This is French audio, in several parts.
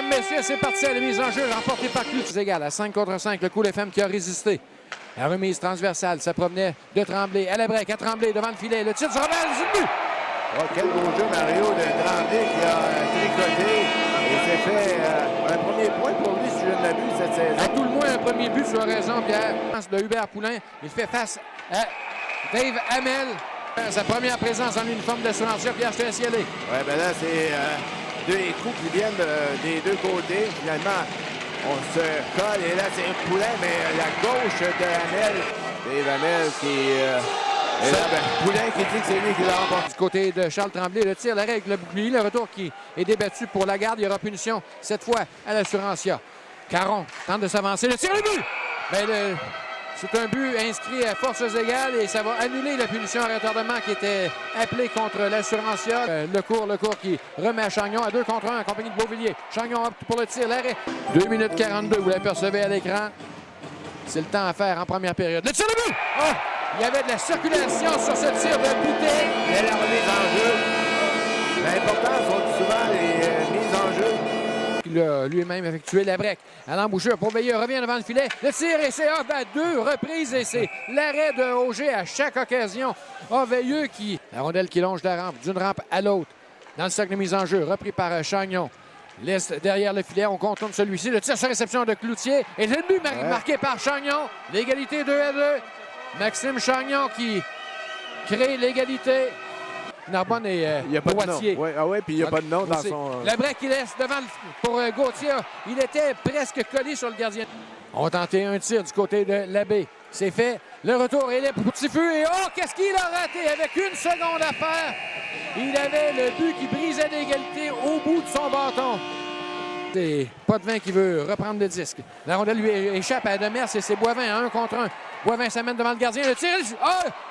mesdames, messieurs, c'est parti à la mise en jeu, remportée par Cloutier. Égal à 5 contre 5, le Cool FM qui a résisté. La remise transversale, ça provenait de Tremblay. À la break, à Tremblay, devant le filet. Le tir du rebelle, c'est le but! Oh, quel beau jeu, Mario, de Tremblay qui a tricoté. Et c'est fait un premier point pour lui, si je ne l'abuse, cette saison. À tout le moins, un premier but sur raison, Pierre. De Hubert Poulain. Il fait face à Dave Hamel. Sa première présence en uniforme d'assurantiel. Pierre, je te laisse y aller. Oui, bien là, c'est deux coups qui viennent des deux côtés. Finalement, on se colle. Et là, c'est Poulain, mais la gauche de Hamel. Dave Hamel qui... et là, Poulain qui dit que c'est lui qui l'a remporté. Du côté de Charles Tremblay, le tir, l'arrêt avec le bouclier, le retour qui est débattu pour la garde. Il y aura punition, cette fois, à l'Assurantia. Caron tente de s'avancer. Le tir, le but! Ben, c'est un but inscrit à forces égales et ça va annuler la punition à retardement qui était appelée contre l'Assurantia. Le cours qui remet à Chagnon à 2 contre 1 en compagnie de Beauvillier. Chagnon opte pour le tir, l'arrêt. 2 minutes 42, vous l'apercevez à l'écran. C'est le temps à faire en première période. Le tir, le but! Oh! Il y avait de la circulation sur ce tir de bouteille. Il y a la remise en jeu. L'important sont souvent les mises en jeu. Il a lui-même effectué la break. À l'embouchure pour Veilleux, revient devant le filet. Le tir et c'est off à 2 reprises et c'est l'arrêt de Auger à chaque occasion. Veilleux qui... La rondelle qui longe la rampe d'une rampe à l'autre. Dans le cercle de mise en jeu, repris par Chagnon. Laisse derrière le filet, on contourne celui-ci. Le tir sur réception de Cloutier. Et le but marqué par Chagnon. L'égalité 2 à 2. Maxime Chagnon qui crée l'égalité. Narbonne et il n'y a pas Boîtier. de nom. Ouais, ah ouais, puis il n'y a pas de nom dans son... La break qu'il laisse devant pour Gauthier. Il était presque collé sur le gardien. On va tenter un tir du côté de l'abbé. C'est fait. Le retour est là pour Petit-Feu. Et oh, qu'est-ce qu'il a raté avec 1 seconde à faire. Il avait le but qui brisait l'égalité au bout de son bâton. C'est Potvin qui veut reprendre le disque. La rondelle lui échappe à Demers et c'est Boivin à 1 contre 1. Boivin s'amène devant le gardien. Le tir,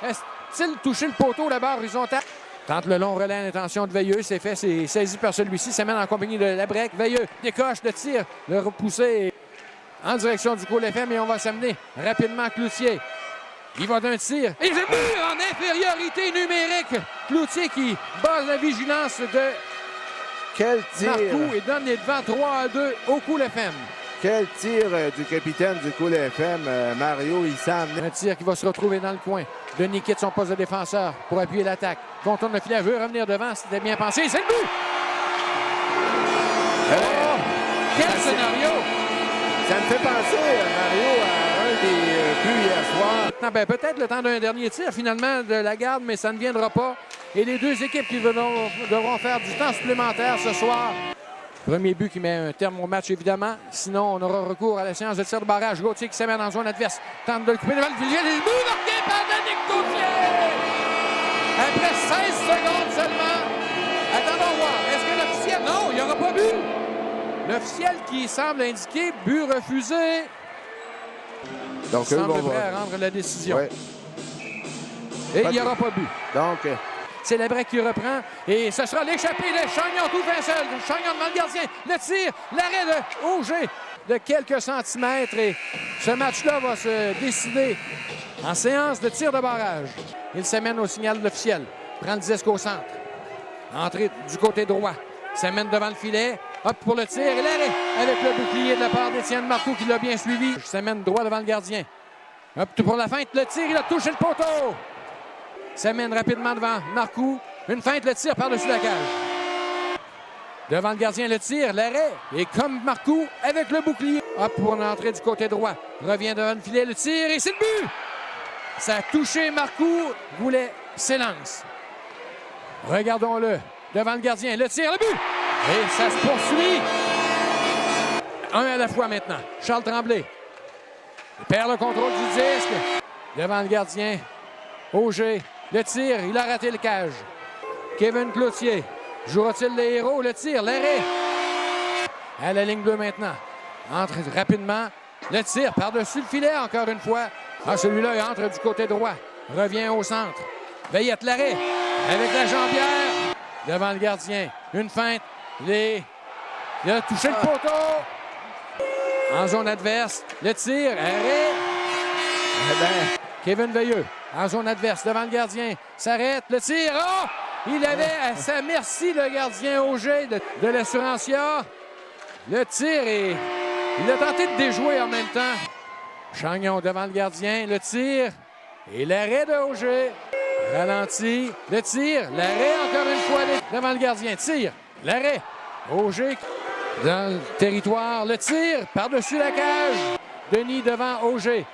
est-il touché le poteau, la barre horizontale? Tente le long relais à l'intention de Veilleux. C'est fait, c'est saisi par celui-ci. S'amène en compagnie de la break. Veilleux décoche le tir, le repoussé en direction du Cool FM et on va s'amener rapidement Cloutier. Il va d'un tir. Et c'est but en infériorité numérique. Cloutier qui base la vigilance de Quel tir! Marcoux et donne les devants 3-2 au Cool FM. Quel tir du capitaine du Cool FM, Mario, il s'en amené. Un tir qui va se retrouver dans le coin. Denis quitte son poste de défenseur pour appuyer l'attaque. Contourne le filet, veut revenir devant, c'était bien pensé. C'est le but! Oh! Quel scénario! Ça me fait penser, Mario, à un des buts hier soir. Ben, peut-être le temps d'un dernier tir, finalement, de la garde, mais ça ne viendra pas. Et les deux équipes qui devront faire du temps supplémentaire ce soir. Premier but qui met un terme au match, évidemment. Sinon, on aura recours à la séance de tir de barrage. Gauthier qui s'amène en zone adverse. Tente de le couper devant le filet. Le but marqué par Danick Gauthier! Après 16 secondes seulement. Attendons voir. Est-ce que l'officiel... Non, il n'y aura pas but. L'officiel qui semble indiquer but refusé. Donc, il semble prêt à rendre la décision. Ouais. Et il n'y aura pas but. Donc... C'est la break qui reprend. Et ce sera l'échappée de Chagnon tout fin seul. Chagnon devant le gardien. Le tir, l'arrêt de Auger de quelques centimètres. Et ce match-là va se décider en séance de tir de barrage. Il s'amène au signal de l'officiel. Prend le disque au centre. Entrée du côté droit. S'amène devant le filet. Hop pour le tir et l'arrêt avec le bouclier de la part d'Étienne Marcoux qui l'a bien suivi. S'amène droit devant le gardien. Hop pour la feinte. Le tir, il a touché le poteau. S'amène rapidement devant Marcoux. Une feinte, le tir par-dessus la cage. Devant le gardien, le tir, l'arrêt. Et comme Marcoux, avec le bouclier. Hop pour l'entrée du côté droit. Revient devant le filet, le tir et c'est le but! Ça a touché Marcoux. Goulet s'élance. Regardons-le. Devant le gardien, le tir, le but! Et ça se poursuit. Un à la fois maintenant. Charles Tremblay. Il perd le contrôle du disque. Devant le gardien, Auger. Le tir, il a raté le cage. Kevin Cloutier. Jouera-t-il les héros? Le tir, l'arrêt. À la ligne bleue maintenant. Entre rapidement. Le tir par-dessus le filet encore une fois. Ah, celui-là, il entre du côté droit. Revient au centre. Veillette, l'arrêt. Avec la jambière. Devant le gardien. Une feinte. Il a touché le poteau. En zone adverse. Le tir, arrêt. Eh bien, Kevin Veilleux. En zone adverse, devant le gardien, s'arrête, le tir, oh! Il avait à sa merci le gardien Auger de l'Assurantia. Le tir et il a tenté de déjouer en même temps. Chagnon devant le gardien. Le tir et l'arrêt de Auger. Ralenti. Le tir. L'arrêt encore une fois devant le gardien. Tir. L'arrêt. Auger dans le territoire. Le tir par-dessus la cage. Denis devant Auger.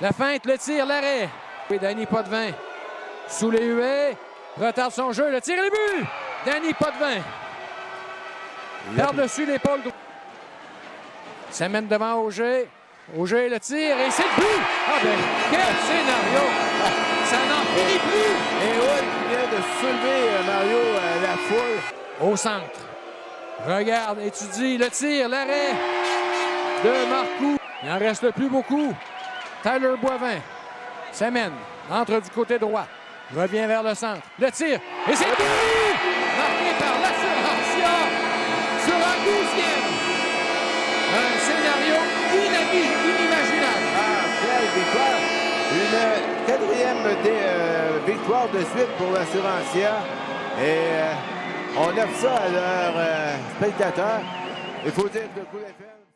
La feinte. Le tir. L'arrêt. Et Danny Potvin sous les huées. Retarde son jeu. Le tir et le but. Danny Potvin. Par-dessus l'épaule. Ça mène devant Auger. Auger le tir et c'est le but! Ah ben, quel scénario! Ça n'en finit plus! Et Wood qui vient de soulever, Mario, la foule. Au centre. Regarde, étudie le tir, l'arrêt de Marcoux. Il n'en reste plus beaucoup. Tyler Boivin s'amène, entre du côté droit. Revient vers le centre. Le tir et c'est le but! Marqué par l'Assurantia sur un 12e. Un scénario inimaginable. Ah, quelle victoire! Une quatrième victoire de suite pour l'Assurantia. Et on offre ça à leurs spectateurs. Il faut dire que le coup d'FM